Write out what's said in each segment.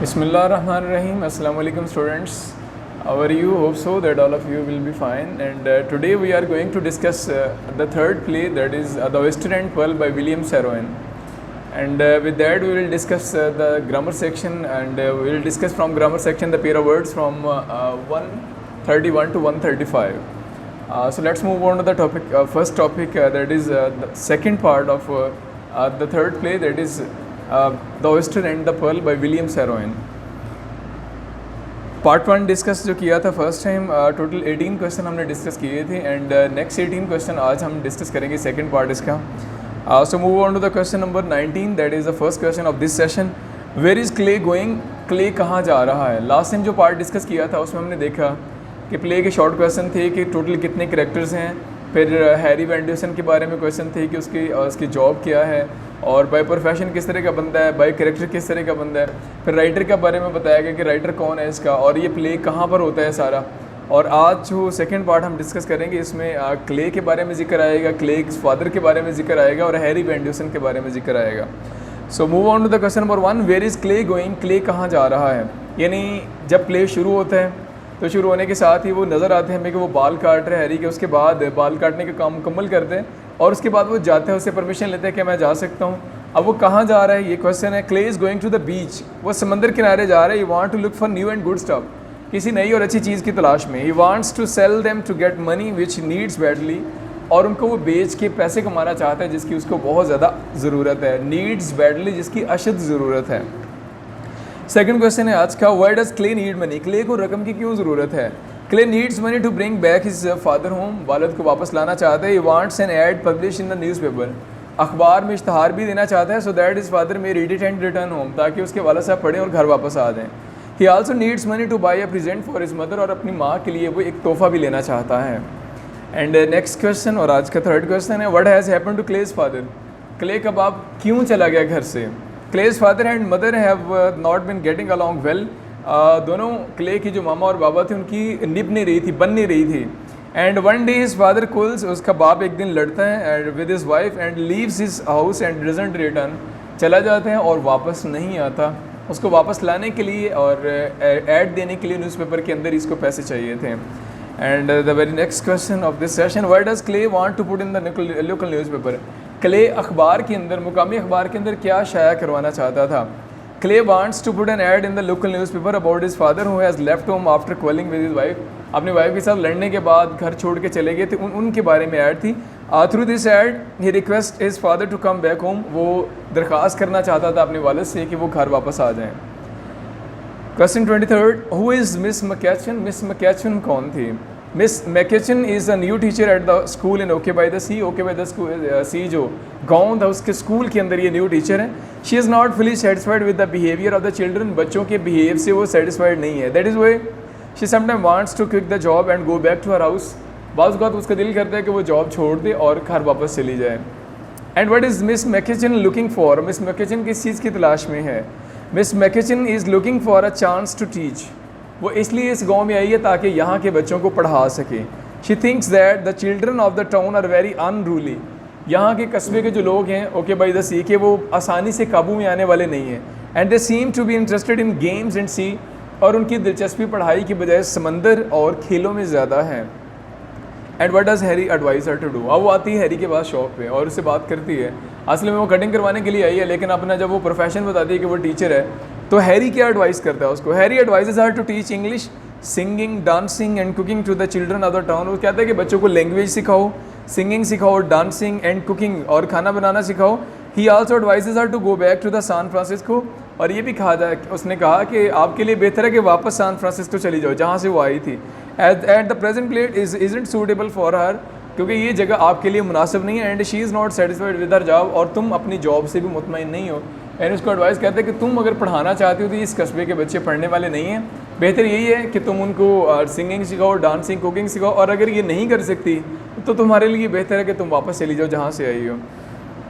Bismillahirrahmanirrahim. Assalamu alaikum students. How are you? Hope so that all of you will be fine. And today we are going to discuss the third play, that is The Oyster and Pearl by William Saroyan. And with that we will discuss the grammar section, and we will discuss from grammar section the pair of words from 131 to 135. So let's move on to the topic. First topic, that is the second part of the third play, that is The Oyster and the Pearl by William Saroyan. Part 1 discuss जो किया था first time, total 18 question हमने discuss किए थे, and next 18 question आज हम discuss करेंगे second part इसका. So move on to the question number 19, that is the first question of this session. Where is Clay going? Clay कहाँ जा रहा है? लास्ट टाइम जो पार्ट डिस्कस किया था उसमें हमने देखा कि प्ले के शॉर्ट क्वेश्चन थे कि टोटल कितने करेक्टर्स हैं, फिर हैरी वैन ड्यूसन के बारे में क्वेश्चन थे कि उसकी जॉब क्या है, और बाय प्रोफेशन किस तरह का बंदा है, बाय कैरेक्टर किस तरह का बंदा है. फिर राइटर के बारे में बताया गया कि राइटर कौन है इसका, और ये प्ले कहाँ पर होता है सारा. और आज जो सेकंड पार्ट हम डिस्कस करेंगे इसमें क्ले के बारे में जिक्र आएगा, क्ले के फादर के बारे में जिक्र आएगा, और हैरी वैन ड्यूसन के बारे में जिक्र आएगा. So move on to the question number 1, where is Clay going? Clay कहाँ जा रहा है? यानी जब प्ले शुरू होता है तो शुरू होने के साथ ही वो नज़र आते हैं हमें कि वो बाल काट रहे हैं हैरी के, उसके बाद बाल काटने का काम मुकम्मल करते हैं और उसके बाद वो जाते हैं, उससे परमिशन लेते हैं कि मैं जा सकता हूँ. अब वो कहाँ जा रहा है ये क्वेश्चन है. Clay is going to the beach, वो समंदर किनारे जा रहा है. You want to look for new and good stuff, किसी नई और अच्छी चीज़ की तलाश में. He wants to sell them to get money which needs badly, और उनको वो बेच के पैसे कमाना चाहता है जिसकी उसको बहुत ज़्यादा ज़रूरत है. नीड्स बैडली, जिसकी अशद ज़रूरत है. सेकंड क्वेश्चन है आज का, why does Clay need money? Clay को रकम की क्यों ज़रूरत है? Clay needs money to bring back his father home, वालिद को वापस लाना चाहता है. He wants an ad publish in the newspaper, अखबार में इश्तहार भी देना चाहता है. So that is father may read it and return home, ताकि उसके वालिद साहब पढ़ें और घर वापस आ जाएँ. ही also needs money two by a present for his mother, और अपनी माँ के लिए वो एक तोहफ़ा भी लेना चाहता है. एंड नेक्स्ट क्वेश्चन और आज का थर्ड क्वेश्चन है, what has happened to Clay's father? Clay का बाप क्यों चला गया घर से? Clay's father and mother have not been getting along well. दोनों क्ले की जो मामा और बाबा थे उनकी निभ नहीं रही थी, बन नहीं रही थी. And one day his father quarrels, उसका बाप एक दिन लड़ता है and with his wife and leaves his house and doesn't return, चला जाता है और वापस नहीं आता. उसको वापस लाने के लिए और ऐड देने के लिए न्यूज़पेपर के अंदर इसको पैसे चाहिए थे. And the very next question of this session, what does Clay want to put in the local newspaper? Clay अखबार के अंदर, मुकामी अखबार के अंदर क्या शाया करवाना चाहता था? Clay wants to put an ad in the local newspaper about his father who has left home after quarrelling with his wife. अपनी वाइफ के साथ लड़ने के बाद घर छोड़ के चले गए थे, उनके बारे में ऐड थी. Through this ad he request his father to come back home, वो दरख्वास्त करना चाहता था अपने वालिद से कि वो घर वापस आ जाएँ. Question 23, who is miss McKechnie? Miss McKechnie कौन थी? Miss McKechnie is a new teacher at the school in Okay by the Sea. Okay by the Sea जो गाँव था उसके स्कूल के अंदर ये न्यू टीचर है. She is not fully satisfied with the behaviour of the children, बच्चों के बिहेव से वो सेटिस्फाइड नहीं है. That is why she sometime wants to quit the job and go back to her house. बाज़ बात उसका दिल करता है कि वो जॉब छोड़ दे और घर वापस चली जाए. And what is miss McKechnie looking for? Miss McKechnie किस चीज़ की तलाश में है? Miss McKechnie is looking for a chance to teach, वो इसलिए इस गांव में आई है ताकि यहाँ के बच्चों को पढ़ा सके. She thinks that the children of the town are very unruly, यहाँ के कस्बे के जो लोग हैं ओके बाय द सी के, वो आसानी से काबू में आने वाले नहीं हैं. And they seem to be interested in games and sea, और उनकी दिलचस्पी पढ़ाई की बजाय समंदर और खेलों में ज़्यादा है. And what does Harry advise her to do? अब वो आती है हैरी के पास शॉप पे और उससे बात करती है. असल में वो कटिंग करवाने के लिए आई है, लेकिन अपना जब वो प्रोफेशन बताती है कि वो टीचर है, तो हैरी क्या एडवाइस करता है उसको? Harry advises her to teach English, singing, dancing and cooking to the children of the town. वो कहता है कि बच्चों को लैंग्वेज सिखाओ, सिंगिंग सिखाओ, डांसिंग एंड कुकिंग और खाना बनाना सिखाओ. He also advises her to go back to the San Francisco, और ये भी कहा जाए, उसने कहा कि आपके लिए बेहतर है कि वापस सैन फ्रांसिस्को चली जाओ जहाँ से वो आई थी. At the present place isn't suitable for her, क्योंकि ये जगह आपके लिए मुनासिब नहीं है. And she is not satisfied with her job, और तुम अपनी जॉब से भी मुतमईन नहीं हो. एंड उसको एडवाइस कहते हैं कि तुम अगर पढ़ाना चाहती हो तो इस कस्बे के बच्चे पढ़ने वाले नहीं हैं, बेहतर यही है कि तुम उनको सिंगिंग सिखाओ, डांसिंग, कुकिंग सिखाओ, और अगर ये नहीं कर सकती तो तुम्हारे लिए बेहतर है कि तुम वापस चली जाओ जहाँ से आई हो.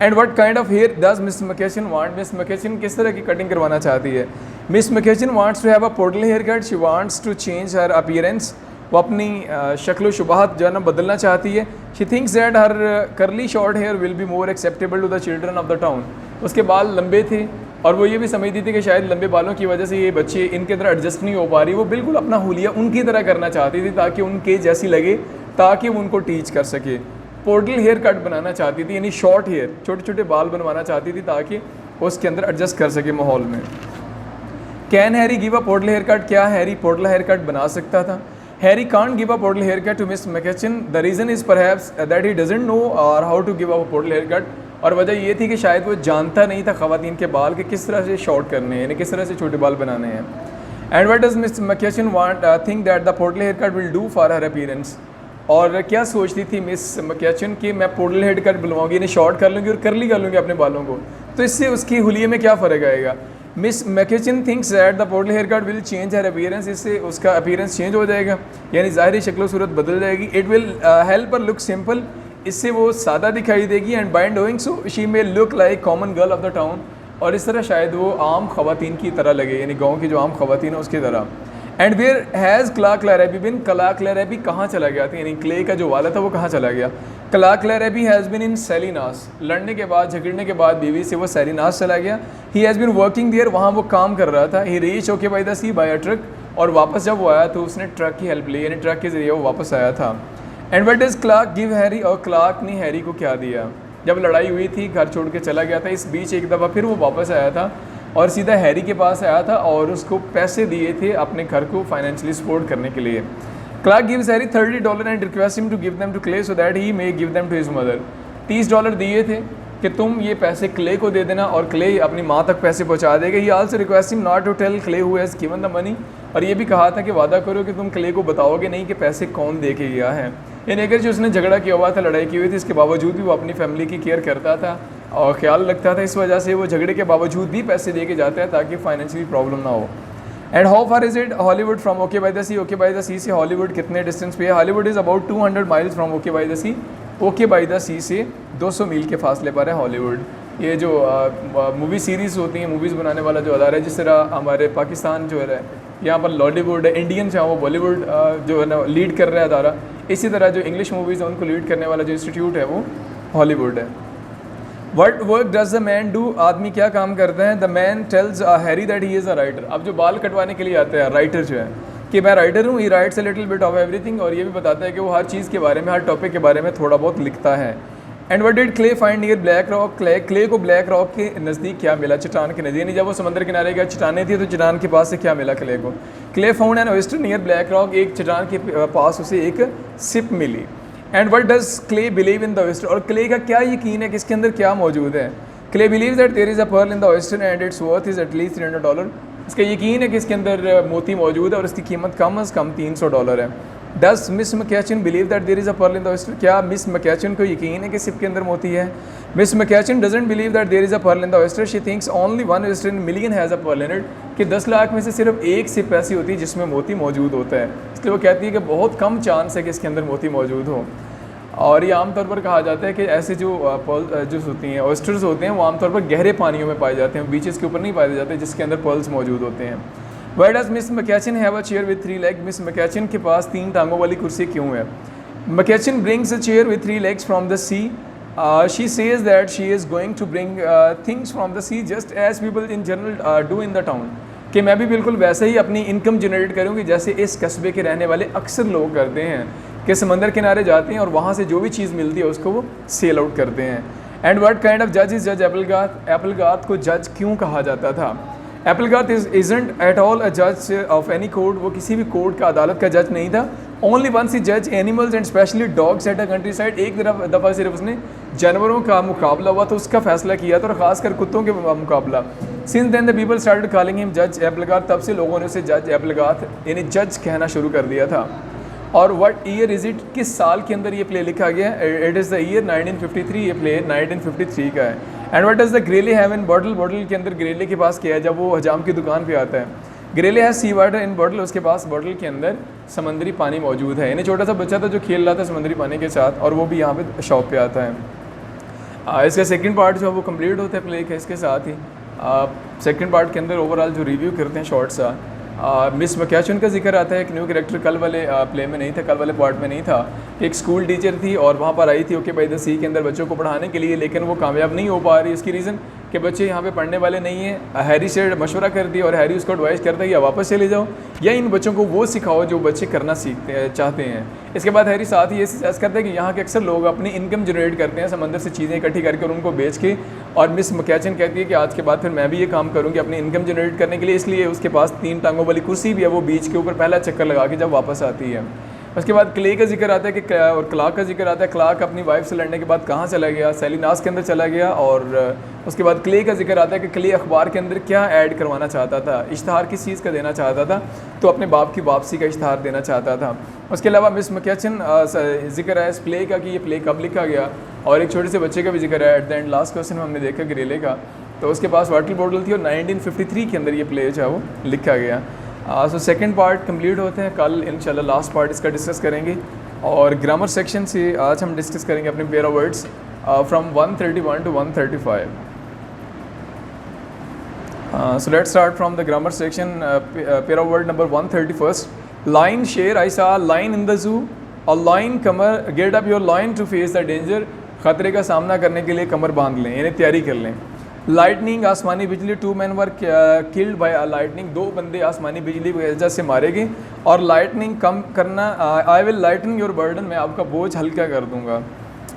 And what kind of hair does miss McKechnie want? Miss McKechnie किस तरह की कटिंग करवाना चाहती है? Miss McKechnie wants to have a poodle hair cut. She wants to change her appearance, वो अपनी शक्ल शुबाहत जो है ना बदलना चाहती है. She thinks that her curly short hair will be more acceptable to the children of the town. उसके बाल लंबे थे और वो ये भी समझती थी कि शायद लंबे बालों की वजह से ये बच्चे इनके तरह एडजस्ट नहीं हो पा रही। वो बिल्कुल अपना हुलिया उनकी तरह करना चाहती थी ताकि उनके जैसी लगे, ताकि वो उनको टीच कर सके। पोर्टल हेयर कट बनाना चाहती थी, यानी शॉर्ट हेयर, छोटे छोटे बाल बनवाना चाहती थी ताकि वो उसके अंदर एडजस्ट कर सके माहौल में। Can Harry give a portal hair cut? क्या हैरी पोर्टल हेयर कट बना सकता था? Harry can't give a portal hair cut to miss McKechnie. The reason is perhaps that he doesn't know or how to give a portal hair cut. और वजह ये थी कि शायद वो जानता नहीं था ख़वातीन के बाल के किस तरह से शॉर्ट करने हैं, यानी किस तरह से छोटे बाल बनाने हैं। And what does miss McKechnie want think that the portal hair cut will do for her appearance? और क्या सोचती थी मिस मैककेचन कि मैं पोर्टल हेयर कट बुलवाऊंगी, यानी शॉर्ट कर लूँगी और करली कर लूँगी अपने बालों को, तो इससे उसकी हुलिये में क्या फ़र्क आएगा? Miss McKechnie thinks that the portal hair cut will change her appearance. इससे उसका अपीयरेंस चेंज हो जाएगा, यानी ज़ाहिरी शक्ल सूरत बदल जाएगी। It will help her look simple, इससे वो सादा दिखाई देगी। And by doing so she may look like common girl of the town, और इस तरह शायद वो आम ख़वातीन की तरह लगे, यानी गाँव की जो आम ख़वातीन है उसकी तरह। And where has Clark Larrabee been? Clark Larrabee कहाँ चला गया था, यानी क्ले का जो वाला था वो कहाँ चला गया? Clark Larrabee has been in Salinas. लड़ने के बाद, झगड़ने के बाद बीवी से वो सेलिनास चला गया। He has been working there, वहाँ वो काम कर रहा था। He reach Okay by the Sea by a truck, और वापस जब वो आया तो उसने ट्रक की हेल्प ली, यानी ट्रक के ज़रिए वो वापस आया था। And what does Clark give Harry? और क्लार्क ने हैरी को क्या दिया? जब लड़ाई हुई थी, घर छोड़ के चला गया था, इस बीच एक दफ़ा फिर वो वापस आया था और सीधा हैरी के पास आया था और उसको पैसे दिए थे अपने घर को फाइनेंशियली सपोर्ट करने के लिए। Clark gives Harry $30 and request him to give them to Clay so that he may give them to his mother. $30 दिए थे कि तुम ये पैसे क्ले को दे देना और क्ले अपनी माँ तक पैसे पहुँचा देगा। He also request him not to tell Clay who has given the money, और ये भी कहा था कि वादा करो कि तुम क्ले को बताओगे नहीं कि पैसे कौन दे के गया है। यानी अगर जो उसने झगड़ा किया हुआ था, लड़ाई की हुई थी, इसके बावजूद भी वो अपनी फैमिली की केयर करता था और ख्याल रखता था। इस वजह से वो झगड़े के बावजूद भी पैसे दे के जाता है ताकि फाइनेंशियली प्रॉब्लम ना हो। And how far is it Hollywood from Okay by the Sea? Okay by the Sea से हॉलीवुड कितने डिस्टेंस पे है? Hollywood is about 200 miles from Okay by the Sea. Okay by the Sea से 200 मील के फासले पर है हॉलीवुड। ये जो मूवी सीरीज़ होती हैं, मूवीज़ बनाने वाला जो अदारा है, जिस तरह हमारे पाकिस्तान जो है यहाँ पर लॉलीवुड है, इंडियन चाहे वो बॉलीवुड जो है ना लीड कर रहा है अदारा, इसी तरह जो इंग्लिश मूवीज़ हैं उनको लीड करने वाला जो इंस्टीट्यूट है वो हॉलीवुड है। What work does the man do? आदमी क्या काम करता है? The man tells Harry that he is a writer. अब जो बाल कटवाने के लिए आता है राइटर जो है कि मैं राइटर हूँ, ही rights a little bit of everything, और ये भी बताता है कि वो हर चीज़ के बारे में, हर टॉपिक के बारे में थोड़ा बहुत लिखता है। And what did clay find near Black rock? Clay को ब्लैक रॉक के नज़दीक क्या मिला? चट्टान के नज़दीक। जब वो समंदर किनारे गया, चट्टानें थी, तो चट्टान के पास से क्या मिला क्ले को? Clay found an oyster near Black Rock, एक चट्टान के पास उसे एक सिप मिली। And what does Clay believe in the oyster? और क्ले का क्या यकीन है कि इसके अंदर क्या मौजूद है? Clay believe that there is a pearl in the oyster and it's worth is at least $300। इसका यकीन है कि इसके अंदर मोती मौजूद है और इसकी कीमत कम अज़ कम $300 है। Does miss McKechnie believe that there is a pearl in the oyster? क्या मिस मैककेचन को यकीन है कि सिप के अंदर मोती है? Miss McKechnie doesn't believe that there is a pearl in the oyster, she thinks only 1 oyster in million has a pearl in it, कि 10 लाख में से सिर्फ एक सिप ऐसी होती है जिसमें मोती मौजूद होता है। इसलिए वो कहती है कि बहुत कम चांस है कि इसके अंदर मोती मौजूद हो। और ये आमतौर पर कहा जाता है कि ऐसे जो पर्ल्स होती हैं, ऑयस्टर्स होते हैं, वो आमतौर पर गहरे पानियों में पाए जाते हैं, बीचेस के ऊपर नहीं पाए जाते जिसके अंदर पर्ल्स मौजूद होते हैं। Why does miss McKechnie have a chair with 3 legs? Miss McKechnie के पास 3 टांगों वाली कुर्सी क्यों है? McKechnie brings a chair with 3 legs from the sea. She says that she is going to bring things from the sea just as people in general do in the town, कि मैं भी बिल्कुल वैसे ही अपनी इनकम जनरेट करूँगी जैसे इस कस्बे के रहने वाले अक्सर लोग करते हैं, कि समंदर किनारे जाते हैं और वहाँ से जो भी चीज़ मिलती है उसको वो सेल आउट करते हैं। एंड व्हाट काइंड ऑफ जज इज़ जज एप्पलगाथ? एप्पलगाथ को जज क्यों कहा जाता था? एप्पलगाथ इज़ंट एट ऑल अ जज ऑफ एनी कोर्ट, वो किसी भी कोर्ट का, अदालत का जज नहीं था। ओनली वंस ही जज animals and specially dogs at a country side, एक दफ़ा सिर्फ उसने जानवरों का मुकाबला हुआ तो उसका फैसला किया था, और ख़ासकर कुत्तों के मुकाबला। Since then the people started calling him जज एप्पलगाथ, तब से लोगों ने उसे जज एप्पलगाथ यानी जज कहना शुरू कर दिया था। और व्हाट ईयर इज़ इट? किस साल के अंदर ये प्ले लिखा गया? इट इज़ द ईयर 1953, ये प्ले 1953 का है। And what does the Greely have in bottle? Bottle के अंदर ग्रेली के पास क्या है जब वो हजाम की दुकान पे आता है? ग्रेली है सी वाटर इन बॉटल, उसके पास बॉटल के अंदर समंदरी पानी मौजूद है। यानी छोटा सा बच्चा था जो खेल रहा था समंदरी पानी के साथ, और वो भी यहाँ पे शॉप पे आता है। इसका सेकंड पार्ट जो है वो कंप्लीट होता है प्ले के। इसके साथ ही सेकंड पार्ट के अंदर ओवरऑल जो रिव्यू करते हैं शॉर्ट सा, मिस मैककेचन का जिक्र आता है। एक न्यू कैरेक्टर कल वाले प्ले में नहीं था, कल वाले पार्ट में नहीं था। एक स्कूल टीचर थी और वहाँ पर आई थी ओके बाय द सी के अंदर बच्चों को पढ़ाने के लिए, लेकिन वो कामयाब नहीं हो पा रही। इसकी रीज़न कि बच्चे यहाँ पे पढ़ने वाले नहीं हैं, हैरी से मशवरा कर दिया और हैरी उसको एडवाइस करता है या वापस चले जाओ या इन बच्चों को वो सिखाओ जो बच्चे करना चाहते हैं। इसके बाद हैरी साथ ही ये सजेस्ट करता है कि यहाँ के अक्सर लोग अपनी इनकम जनरेट करते हैं समंदर से चीज़ें इकट्ठी करके और उनको बेच के, और मिस मकैचन कहती है कि आज के बाद फिर मैं भी ये काम करूँगी अपनी इनकम जनरेट करने के लिए, इसलिए उसके पास 3 टांगों वाली कुर्सी भी है, वो बीच के ऊपर पहला चक्कर लगा के जब वापस आती है। उसके बाद क्ले का जिक्र आता है कि और क्लार्क का जिक्र आता है, क्लार्क अपनी वाइफ से लड़ने के बाद कहाँ चला गया, सेलिनास के अंदर चला गया। और उसके बाद क्ले का जिक्र आता है कि क्ले अखबार के अंदर क्या ऐड करवाना चाहता था, इश्तहार किस चीज़ का देना चाहता था, तो अपने बाप की वापसी का इश्तहार देना चाहता था। उसके अलावा मिस मकैचन जिक्र है इस प्ले का कि ये प्ले कब लिखा गया, और एक छोटे से बच्चे का भी जिक्र है at the end last question में हमने देखा ग्रेले का, तो उसके पास वाटर बॉटल थी और 1953 के अंदर ये प्ले जो है वो लिखा गया। सो सेकंड पार्ट कंप्लीट होते हैं, कल इंशाल्लाह लास्ट पार्ट इसका डिस्कस करेंगे। और ग्रामर सेक्शन से आज हम डिस्कस करेंगे अपने pair of words from 131 to 135। So let's start from the grammar section. Pair of word number 131, lion शेर I saw lion in the zoo, और line come on get up your line to face the danger, ख़तरे का सामना करने के लिए कमर बांध लें यानी तैयारी कर लें। लाइटनिंग आसमानी बिजली, 2 men were killed by lightning, 2 बंदे आसमानी बिजली की वजह से मारे गए। और लाइटनिंग कम करना, I will lighten your burden, मैं आपका बोझ हल्का कर दूंगा।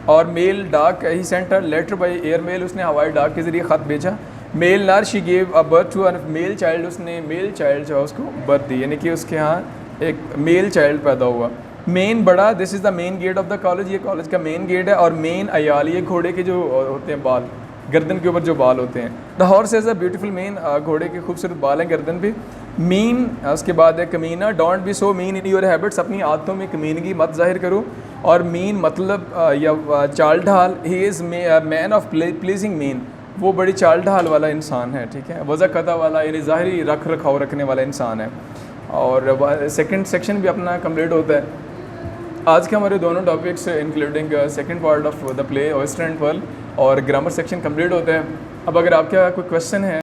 और मेल डाक he sent a letter by air mail, उसने हवाई डाक के ज़रिए ख़त भेजा। मेल नर she gave a birth to a male child, उसने मेल चाइल्ड जो है उसको बर्थ दी यानी कि उसके यहाँ एक मेल चाइल्ड पैदा हुआ। मेन बड़ा, this is the main gate of the college, ये कॉलेज का मेन गेट है। और मेन अयाल, ये घोड़े के जो होते हैं बाल, गर्दन के ऊपर जो बाल होते हैं। The horse is a beautiful main, घोड़े के खूबसूरत बाल हैं गर्दन पे। मीन, उसके बाद है कमीना, don't be so mean in your habits, अपनी आदतों में कमीनगी मत जाहिर करो। और मीन मतलब या चाल ढाल, he is man of pleasing mean, वो बड़ी चाल ढाल वाला इंसान है, ठीक है, वज़ा कता वाला यानी ज़ाहिरी रख रखाव रखने वाला इंसान है। और सेकंड सेक्शन भी अपना कंप्लीट होता है। आज के हमारे दोनों topics including second part of the play oyster and pearl और ग्रामर सेक्शन कंप्लीट होता है। अब अगर आपका कोई क्वेश्चन है